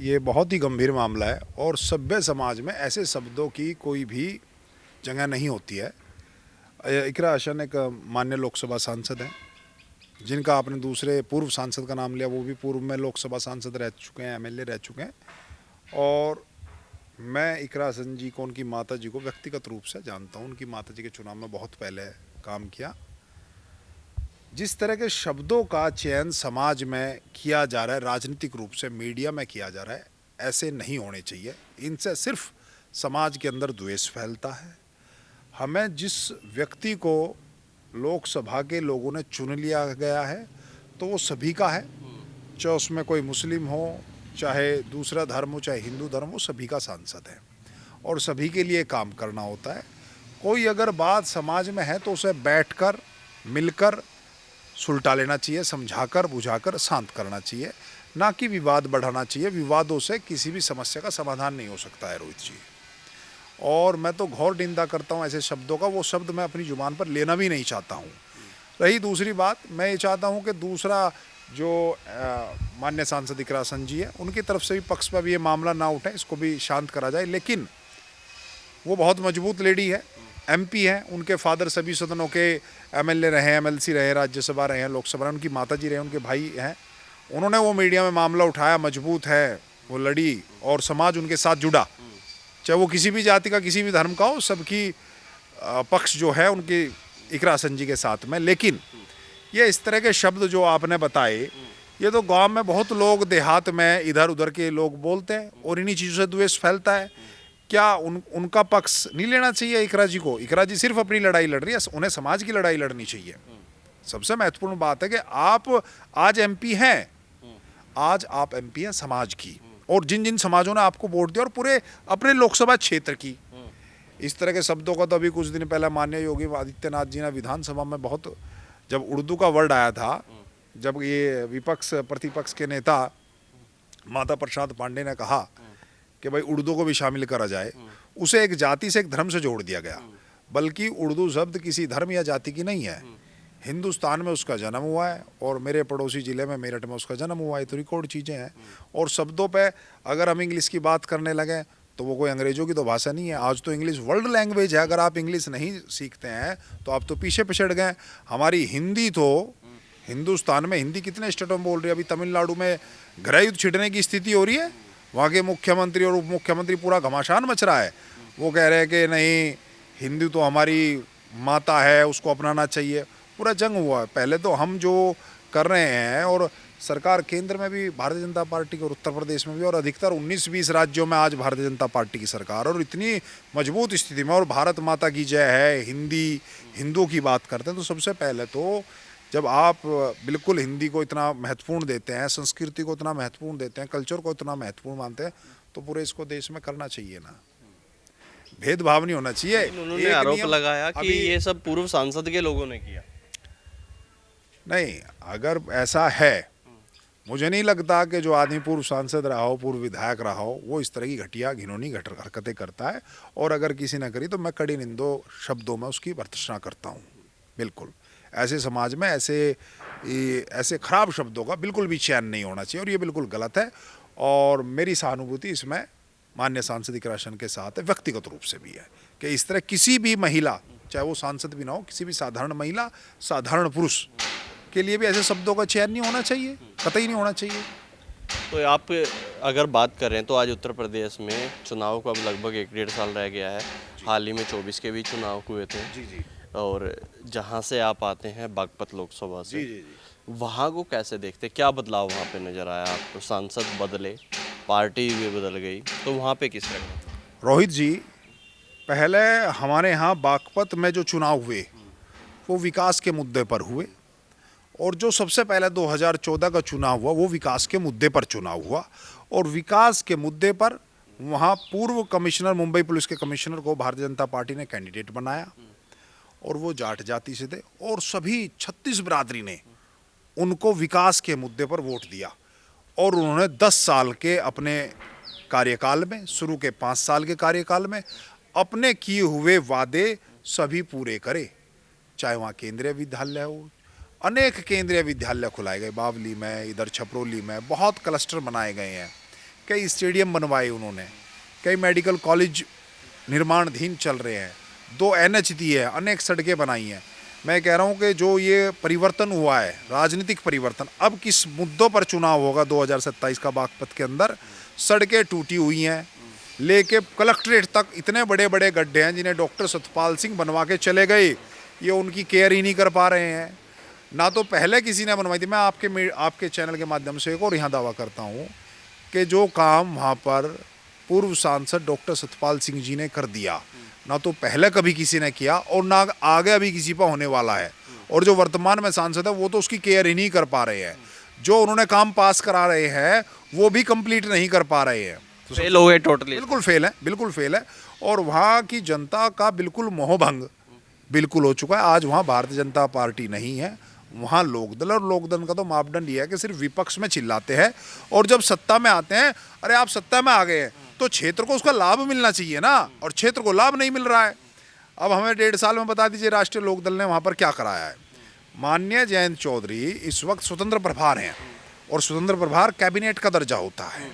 ये बहुत ही गंभीर मामला है और सभ्य समाज में ऐसे शब्दों की कोई भी जगह नहीं होती है। इकरा हसन एक मान्य लोकसभा सांसद हैं, जिनका आपने दूसरे पूर्व सांसद का नाम लिया, वो भी पूर्व में लोकसभा सांसद रह चुके हैं, एमएलए रह चुके हैं। और मैं इकरा हसन जी को, उनकी माता जी को व्यक्तिगत रूप से जानता हूँ। उनकी माता जी के चुनाव में बहुत पहले काम किया। जिस तरह के शब्दों का चयन समाज में किया जा रहा है, राजनीतिक रूप से मीडिया में किया जा रहा है, ऐसे नहीं होने चाहिए। इनसे सिर्फ समाज के अंदर द्वेष फैलता है। हमें जिस व्यक्ति को लोकसभा के लोगों ने चुन लिया गया है तो वो सभी का है, चाहे उसमें कोई मुस्लिम हो, चाहे दूसरा धर्म हो, चाहे हिंदू धर्म हो, सभी का सांसद है और सभी के लिए काम करना होता है। कोई अगर बात समाज में है तो उसे बैठकर मिलकर सुलटा लेना चाहिए, समझाकर बुझाकर शांत करना चाहिए, ना कि विवाद बढ़ाना चाहिए। विवादों से किसी भी समस्या का समाधान नहीं हो सकता है रोहित जी। और मैं तो घोर निंदा करता हूँ ऐसे शब्दों का। वो शब्द मैं अपनी जुबान पर लेना भी नहीं चाहता हूँ। रही दूसरी बात, मैं ये चाहता हूँ कि दूसरा जो मान्य सांसद इकरा हसन जी है, उनकी तरफ से भी पक्ष पर भी ये मामला ना उठे, इसको भी शांत करा जाए। लेकिन वो बहुत मजबूत लेडी है, एमपी हैं, उनके फादर सभी सदनों के एमएलए रहे, एमएलसी रहे, राज्यसभा रहे हैं, लोकसभा रहे, उनकी माताजी रहे, उनके भाई हैं। उन्होंने वो मीडिया में मामला उठाया, मजबूत है, वो लड़ी और समाज उनके साथ जुड़ा, चाहे वो किसी भी जाति का, किसी भी धर्म का हो। सबकी पक्ष जो है उनकी इकरा हसन जी के साथ में। लेकिन ये इस तरह के शब्द जो आपने बताए, ये तो गांव में बहुत लोग, देहात में इधर उधर के लोग बोलते हैं और इन्हीं चीज़ों से द्वेष फैलता है। क्या उनका पक्ष नहीं लेना चाहिए इकरा जी को? इकरा जी सिर्फ अपनी लड़ाई लड़ रही है, उन्हें समाज की लड़ाई लड़नी चाहिए। सबसे महत्वपूर्ण बात है कि आप आज एमपी हैं, आज आप एमपी हैं समाज की, और जिन जिन समाजों ने आपको वोट दिया और पूरे अपने लोकसभा क्षेत्र की। इस तरह के शब्दों का तो अभी कुछ दिन पहले माननीय योगी आदित्यनाथ जी ने विधानसभा में बहुत, जब उर्दू का वर्ड आया था, जब ये विपक्ष प्रतिपक्ष के नेता माता प्रसाद पांडे ने कहा कि भाई उर्दू को भी शामिल करा जाए, उसे एक जाति से, एक धर्म से जोड़ दिया गया। बल्कि उर्दू शब्द किसी धर्म या जाति की नहीं है। हिंदुस्तान में उसका जन्म हुआ है और मेरे पड़ोसी ज़िले में मेरठ में उसका जन्म हुआ है। तो रिकॉर्ड चीज़ें हैं। और शब्दों पे अगर हम इंग्लिश की बात करने लगे तो वो कोई अंग्रेज़ों की तो भाषा नहीं है। आज तो इंग्लिश वर्ल्ड लैंग्वेज है। अगर आप इंग्लिश नहीं सीखते हैं तो आप तो पीछे पिछड़ गए। हमारी हिंदी तो, हिंदुस्तान में हिंदी कितने स्टेटों में बोल रही है। अभी तमिलनाडु में गृहयुद्ध छिड़ने की स्थिति हो रही है। वहाँ के मुख्यमंत्री और उप मुख्यमंत्री पूरा घमासान मच रहा है। वो कह रहे हैं कि नहीं, हिंदी तो हमारी माता है, उसको अपनाना चाहिए। पूरा जंग हुआ है। पहले तो हम जो कर रहे हैं, और सरकार केंद्र में भी भारतीय जनता पार्टी की और उत्तर प्रदेश में भी, और अधिकतर 19-20 राज्यों में आज भारतीय जनता पार्टी की सरकार, और इतनी मजबूत स्थिति में, और भारत माता की जय है, हिंदी, हिंदुओं की बात करते हैं। तो सबसे पहले तो जब आप बिल्कुल हिंदी को इतना महत्वपूर्ण देते हैं, संस्कृति को इतना महत्वपूर्ण देते हैं, कल्चर को इतना महत्वपूर्ण मानते हैं, तो पूरे इसको देश में करना चाहिए ना। भेदभाव नहीं होना चाहिए। उन्होंने आरोप लगाया कि ये सब पूर्व सांसद के लोगों ने किया। नहीं, अगर ऐसा है, मुझे नहीं लगता कि जो आदमी पूर्व सांसद रहा हो, पूर्व विधायक रहा हो, वो इस तरह की घटिया घिनौनी हरकतें करता है। और अगर किसी ने करी तो मैं कड़ी निंदो शब्दों में उसकी भर्त्सना करता हूँ। बिल्कुल ऐसे समाज में ऐसे खराब शब्दों का बिल्कुल भी चयन नहीं होना चाहिए, और ये बिल्कुल गलत है। और मेरी सहानुभूति इसमें मान्य सांसद इकरा हसन के साथ है, व्यक्तिगत रूप से भी है, कि इस तरह किसी भी महिला, चाहे वो सांसद भी ना हो, किसी भी साधारण महिला, साधारण पुरुष के लिए भी ऐसे शब्दों का चयन नहीं होना चाहिए, कतई नहीं होना चाहिए। तो आप अगर बात करें तो आज उत्तर प्रदेश में चुनाव को अब लगभग 1-1.5 साल रह गया है। हाल ही में 24 के भी चुनाव हुए थे। जी। और जहां से आप आते हैं बागपत लोकसभा से, जी। वहाँ को कैसे देखते, क्या बदलाव वहाँ पे नज़र आया आपको? सांसद बदले, पार्टी भी बदल गई, तो वहाँ पे किस तरह? रोहित जी, पहले हमारे यहाँ बागपत में जो चुनाव हुए वो विकास के मुद्दे पर हुए, और जो सबसे पहले 2014 का चुनाव हुआ वो विकास के मुद्दे पर चुनाव हुआ। और विकास के मुद्दे पर वहाँ पूर्व कमिश्नर, मुंबई पुलिस के कमिश्नर को भारतीय जनता पार्टी ने कैंडिडेट बनाया, और वो जाट जाति से थे, और सभी 36 बिरादरी ने उनको विकास के मुद्दे पर वोट दिया। और उन्होंने 10 साल के अपने कार्यकाल में, शुरू के 5 साल के कार्यकाल में, अपने किए हुए वादे सभी पूरे करे। चाहे वहाँ केंद्रीय विद्यालय हो, अनेक केंद्रीय विद्यालय खुलाए गए, बावली में, इधर छपरोली में बहुत क्लस्टर बनाए गए हैं, कई स्टेडियम बनवाए उन्होंने, कई मेडिकल कॉलेज निर्माणाधीन चल रहे हैं, 2 NH दिए हैं, अनेक सड़कें बनाई हैं। मैं कह रहा हूँ कि जो ये परिवर्तन हुआ है, राजनीतिक परिवर्तन, अब किस मुद्दों पर चुनाव होगा 2027 का बागपत के अंदर। सड़कें टूटी हुई हैं, लेके कलेक्ट्रेट तक इतने बड़े बड़े गड्ढे हैं जिन्हें डॉक्टर सतपाल सिंह बनवा के चले गए, ये उनकी केयर ही नहीं कर पा रहे हैं। ना तो पहले किसी ने बनवाई थी। मैं आपके चैनल के माध्यम से एक और यहाँ दावा करता हूँ कि जो काम वहाँ पर पूर्व सांसद डॉक्टर सतपाल सिंह जी ने कर दिया, ना तो पहले कभी किसी ने किया और ना आगे अभी किसी पर होने वाला है। और जो वर्तमान में सांसद है वो तो उसकी केयर ही नहीं कर पा रहे हैं। जो उन्होंने काम पास करा रहे हैं वो भी कंप्लीट नहीं कर पा रहे हैं। तो फेल हो गए टोटली। बिल्कुल फेल है, बिल्कुल फेल है। और वहाँ की जनता का बिल्कुल मोहभंग बिल्कुल हो चुका है। आज वहाँ भारतीय जनता पार्टी नहीं है, वहाँ लोकदल। और लोकदल का तो मापदंड ये है कि सिर्फ विपक्ष में चिल्लाते हैं, और जब सत्ता में आते हैं, अरे आप सत्ता में आ गए हैं तो क्षेत्र को उसका लाभ मिलना चाहिए ना, और क्षेत्र को लाभ नहीं मिल रहा है। अब हमें 1.5 साल में बता दीजिए राष्ट्रीय लोकदल ने वहाँ पर क्या कराया है। माननीय जयंत चौधरी इस वक्त स्वतंत्र प्रभार हैं, और स्वतंत्र प्रभार कैबिनेट का दर्जा होता है,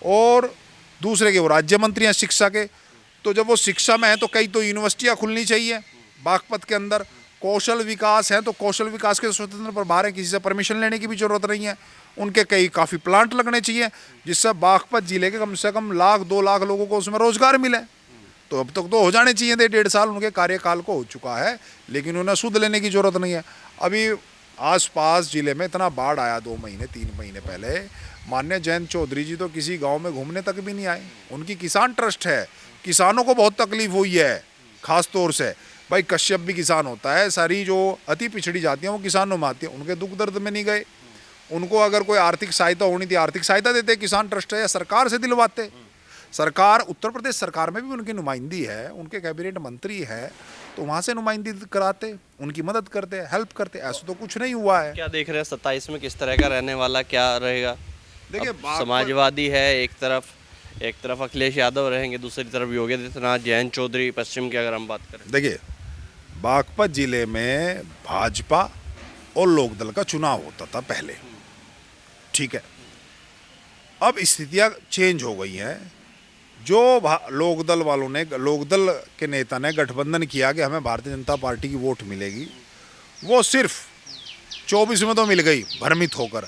और दूसरे के वो राज्य मंत्री हैं शिक्षा के। तो जब वो शिक्षा में है तो कई तो यूनिवर्सिटियाँ खुलनी चाहिए बागपत के अंदर। कौशल विकास है तो कौशल विकास के स्वतंत्र प्रभार है, किसी से परमिशन लेने की भी जरूरत नहीं है। उनके कई काफ़ी प्लांट लगने चाहिए जिससे बागपत जिले के कम से कम 1-2 लाख लोगों को उसमें रोजगार मिले। तो अब तक तो हो जाने चाहिए थे, 1.5 साल उनके कार्यकाल को हो चुका है, लेकिन उन्हें सुध लेने की जरूरत नहीं है। अभी आसपास जिले में इतना बाढ़ आया 2 महीने 3 महीने पहले, माननीय जयंत चौधरी जी तो किसी गांव में घूमने तक भी नहीं आए। उनकी किसान ट्रस्ट है, किसानों को बहुत तकलीफ हुई है, खास तौर से भाई कश्यप भी किसान होता है, सारी जो अति पिछड़ी जातियाँ वो किसानों में आती हैं, उनके दुख दर्द में नहीं गए। उनको अगर कोई आर्थिक सहायता होनी थी, आर्थिक सहायता देते, किसान ट्रस्ट है या सरकार से दिलवाते। सरकार, उत्तर प्रदेश सरकार में भी उनकी नुमाइंदी है, उनके कैबिनेट मंत्री है, तो वहाँ से नुमाइंदी कराते, उनकी मदद करते, हेल्प करते। ऐसा तो कुछ नहीं हुआ है। क्या देख रहे हैं 27 में किस तरह का रहने वाला क्या रहेगा? देखिए, अब समाजवादी है एक तरफ अखिलेश यादव रहेंगे, दूसरी तरफ योगी आदित्यनाथ, जयंत चौधरी, पश्चिम की अगर हम बात करें। देखिए, बागपत जिले में भाजपा और लोकदल का चुनाव होता था पहले, ठीक है। अब स्थितियां चेंज हो गई हैं। जो लोकदल वालों ने, लोकदल के नेता ने गठबंधन किया कि हमें भारतीय जनता पार्टी की वोट मिलेगी, वो सिर्फ 24 में तो मिल गई भ्रमित होकर,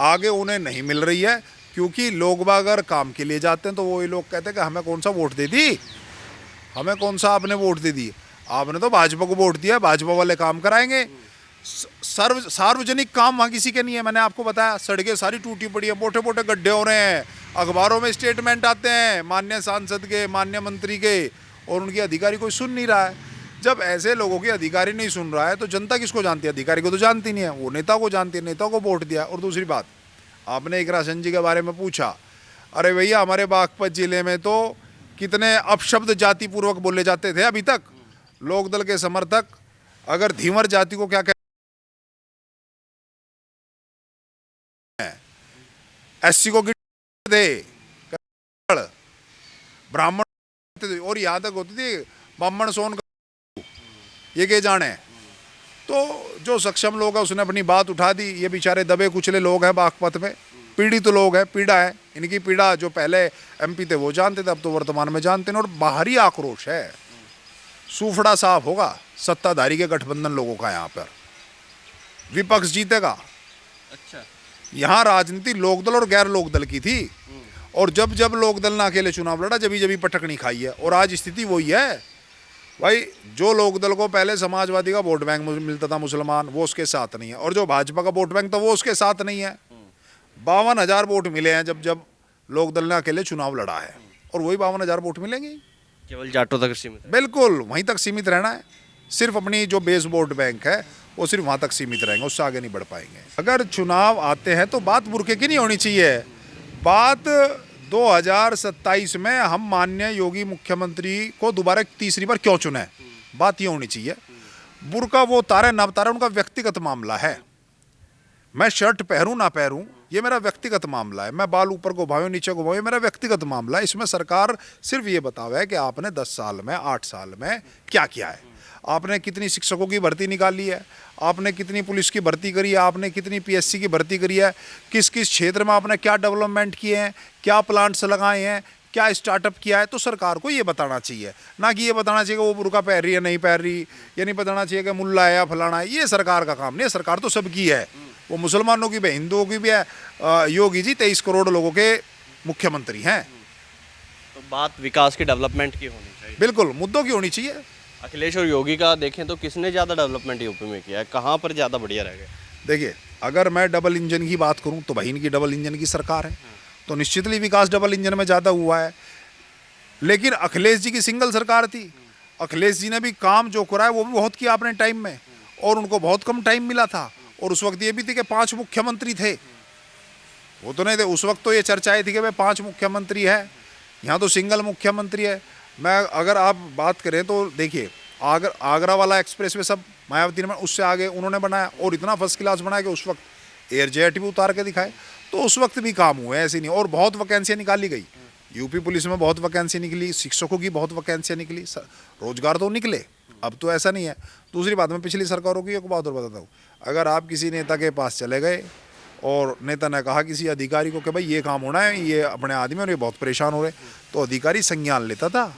आगे उन्हें नहीं मिल रही है। क्योंकि लोग अगर काम के लिए जाते हैं तो वो ये लोग कहते हैं कि हमें कौन सा वोट दे दी, हमें कौन सा आपने वोट दे दी, आपने तो भाजपा को वोट दिया, भाजपा वाले काम कराएंगे। सार्वजनिक काम वहाँ किसी के नहीं है। मैंने आपको बताया, सड़कें सारी टूटी पड़ी है, मोटे मोटे गड्ढे हो रहे हैं, अखबारों में स्टेटमेंट आते हैं माननीय सांसद के, माननीय मंत्री के, और उनके अधिकारी कोई सुन नहीं रहा है। जब ऐसे लोगों के अधिकारी नहीं सुन रहा है तो जनता किसको जानती है? अधिकारी को तो जानती नहीं है, वो नेता को जानती है, नेता को वोट दिया। और दूसरी बात, आपने इकरा सिंह जी के बारे में पूछा, अरे भैया हमारे बागपत जिले में तो कितने अपशब्द जाति पूर्वक बोले जाते थे अभी तक। लोकदल के समर्थक अगर धीवर जाति को क्या कहते हैं, SC को थे, ब्राह्मण, और यहाँ तक होती थी ब्राह्मण सोन, ये के जाने। तो जो सक्षम लोग हैं उसने अपनी बात उठा दी। ये बेचारे दबे कुचले लोग हैं बागपत में, पीड़ित लोग हैं, पीड़ा है इनकी। पीड़ा जो पहले MP थे वो जानते थे, अब तो वर्तमान में जानते हैं। और बाहरी आक्रोश है, सूफड़ा साफ होगा सत्ताधारी के गठबंधन लोगों का। यहाँ पर विपक्ष जीतेगा। अच्छा, यहाँ राजनीति लोकदल और गैर लोकदल की थी, और जब जब लोकदल ने अकेले चुनाव लड़ा, जब पटकनी खाई है। और आज स्थिति वही है भाई। जो लोकदल को पहले समाजवादी का वोट बैंक मिलता था, मुसलमान, वो उसके साथ नहीं है, और जो भाजपा का वोट बैंक था वो उसके साथ नहीं है। 52,000 वोट मिले हैं जब लोकदल ने अकेले चुनाव लड़ा है, और वही 52,000 वोट मिलेंगे। केवल जाटों तक सीमित है। बिल्कुल वहीं तक सीमित रहना है। सिर्फ अपनी जो बेस वोट बैंक है वो सिर्फ वहाँ तक सीमित रहेंगे, उससे आगे नहीं बढ़ पाएंगे। अगर चुनाव आते हैं तो बात बुरके की नहीं होनी चाहिए। बात 2027 में हम माननीय योगी मुख्यमंत्री को दोबारा तीसरी बार क्यों चुने, बात ये होनी चाहिए। बुरका वो उतारे ना उतारे उनका व्यक्तिगत मामला है। मैं शर्ट पहरूं ना पहरूं ये मेरा व्यक्तिगत मामला है। मैं बाल ऊपर को घुमाऊं नीचे को घुमाऊं, ये मेरा व्यक्तिगत मामला है। इसमें सरकार सिर्फ ये बतावे है कि आपने 10 साल में 8 साल में क्या किया है। आपने कितनी शिक्षकों की भर्ती निकाली है, आपने कितनी पुलिस की भर्ती करी है, आपने कितनी पीएससी की भर्ती करी है, किस किस क्षेत्र में आपने क्या डेवलपमेंट किए हैं, क्या प्लांट्स लगाए हैं, क्या स्टार्टअप किया है। तो सरकार को ये बताना चाहिए, ना कि ये बताना चाहिए कि वो बुर्का पहन रही है नहीं पहन रही, ये नहीं बताना चाहिए कि मुल्ला है या फलाना है। ये सरकार का काम नहीं है, सरकार तो सबकी है, वो मुसलमानों की भी है, हिंदुओं की भी है। योगी जी 23 करोड़ लोगों के मुख्यमंत्री हैं। तो बात विकास की, डेवलपमेंट की होनी चाहिए। बिल्कुल मुद्दों की होनी चाहिए। अखिलेश और योगी का देखें तो किसने ज़्यादा डेवलपमेंट यूपी में किया है, कहाँ पर ज़्यादा बढ़िया रह गए? देखिए, अगर मैं डबल इंजन की बात करूं तो भाई इनकी डबल इंजन की सरकार है, तो निश्चितली विकास डबल इंजन में ज़्यादा हुआ है। लेकिन अखिलेश जी की सिंगल सरकार थी, अखिलेश जी ने भी काम जो करा है वो भी बहुत किया अपने टाइम में, और उनको बहुत कम टाइम मिला था। और उस वक्त ये भी थी कि 5 मुख्यमंत्री थे, वो तो नहीं थे उस वक्त। तो ये चर्चाएं थी कि भाई 5 मुख्यमंत्री है, यहाँ तो सिंगल मुख्यमंत्री है। मैं अगर आप बात करें तो देखिए, आगरा वाला एक्सप्रेस वे सब मायावती ने उससे आगे उन्होंने बनाया, और इतना फर्स्ट क्लास बनाया कि उस वक्त एयर जेट भी उतार के दिखाए। तो उस वक्त भी काम हुए, ऐसे नहीं। और बहुत वैकेंसियाँ निकाली गई, यूपी पुलिस में बहुत वैकेंसी निकली, शिक्षकों की बहुत वैकेंसियाँ निकली, रोजगार तो निकले। अब तो ऐसा नहीं है। दूसरी बात, मैं पिछली सरकारों की एक बात और बताता हूँ। अगर आप किसी नेता के पास चले गए और नेता ने कहा किसी अधिकारी को कि भाई ये काम होना है, ये अपने आदमी और ये बहुत परेशान हो रहे, तो अधिकारी संज्ञान लेता था।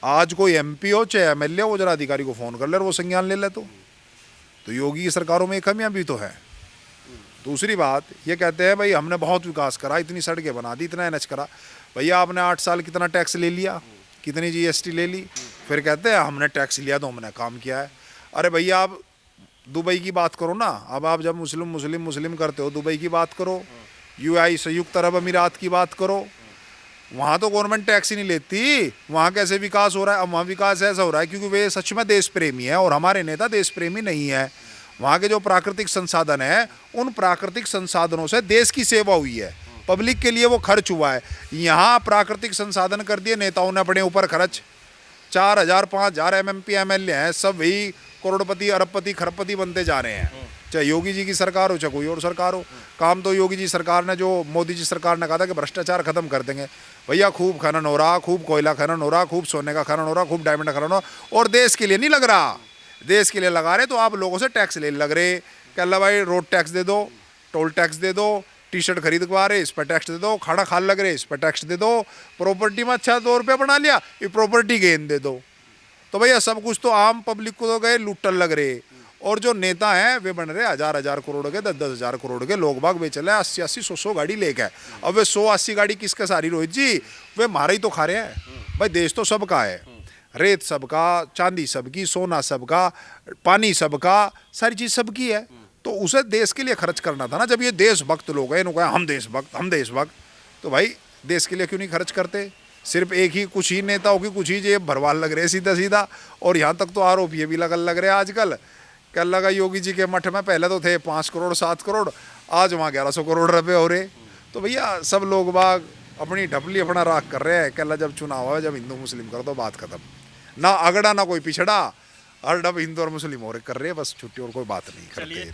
आज कोई एमपी हो चाहे एमएलए हो, वो जरा अधिकारी को फ़ोन कर ले और वो संज्ञान ले ले। तो योगी की सरकारों में कमियां भी तो है। दूसरी बात, ये कहते हैं भाई हमने बहुत विकास करा, इतनी सड़कें बना दी, इतना एनएच करा। भैया आपने 8 साल कितना टैक्स ले लिया, कितनी जीएसटी ले ली, फिर कहते हैं हमने टैक्स लिया तो हमने काम किया है। अरे भैया आप दुबई की बात करो ना, अब आप जब मुस्लिम करते हो, दुबई की बात करो, यूएई संयुक्त अरब अमीरात की बात करो, वहाँ तो गवर्नमेंट टैक्स ही नहीं लेती। वहाँ कैसे विकास हो रहा है? अब वहाँ विकास ऐसा हो रहा है क्योंकि वे सच में देश प्रेमी है, और हमारे नेता देश प्रेमी नहीं है। वहाँ के जो प्राकृतिक संसाधन है, उन प्राकृतिक संसाधनों से देश की सेवा हुई है, पब्लिक के लिए वो खर्च हुआ है। यहाँ प्राकृतिक संसाधन कर दिए नेताओं ने अपने ऊपर खर्च। 4000 5000 एमएमपी एमएलए हैं, सब वही करोड़पति अरबपति खरबपति बनते जा रहे हैं। चाहे योगी जी की सरकार हो चाहे कोई और सरकार हो, काम तो योगी जी सरकार ने, जो मोदी जी सरकार ने कहा था कि भ्रष्टाचार खत्म कर देंगे। भैया खूब खनन हो रहा, खूब कोयला खनन हो रहा, खूब सोने का खनन हो रहा, खूब डायमंड का खनन हो रहा, और देश के लिए नहीं लग रहा। देश के लिए लगा रहे तो आप लोगों से टैक्स ले लग रहे। कह ला भाई रोड टैक्स दे दो, टोल टैक्स दे दो, टी शर्ट खरीदवा रहे इस पर टैक्स दे दो, खाना खाल लग रहे इस पर टैक्स दे दो, प्रॉपर्टी में अच्छा 2 रुपये बना लिया, ये प्रॉपर्टी गेन दे दो। तो भैया सब कुछ तो आम पब्लिक को तो गए लूटन लग रहे। और जो नेता हैं वे बन रहे 1000 करोड़ के, 10 10 करोड़ के। लोग बाग बेच रहे 80 80 100 गाड़ी लेके। अब वे 100 80 गाड़ी किसका सारी रोहित जी? वे मारा ही तो खा रहे हैं। भाई देश तो सबका है, रेत सबका, चांदी सबकी, सोना सबका, पानी सबका, सारी चीज़ सबकी है। तो उसे देश के लिए खर्च करना था ना। जब ये देशभक्त लोग हैं, इन्होंने कहा हम देशभक्त, तो भाई देश के लिए क्यों नहीं खर्च करते? सिर्फ एक ही कुछ ही नेताओं की कुछ ही जेब भरवाल लग रहे सीधा सीधा। और यहाँ तक तो आरोप ये भी लग रहे आजकल। कल लगा योगी जी के मठ में पहले तो थे 5 करोड़ 7 करोड़, आज वहाँ 1100 करोड़ रुपए हो रहे। तो भैया सब लोग बाग अपनी ढपली अपना राख कर रहे हैं। कल जब चुनाव है, जब हिंदू मुस्लिम कर दो बात खत्म। ना अगड़ा ना कोई पिछड़ा, हर डब हिंदू और मुस्लिम और कर रहे हैं, बस छुट्टी और कोई बात नहीं करते।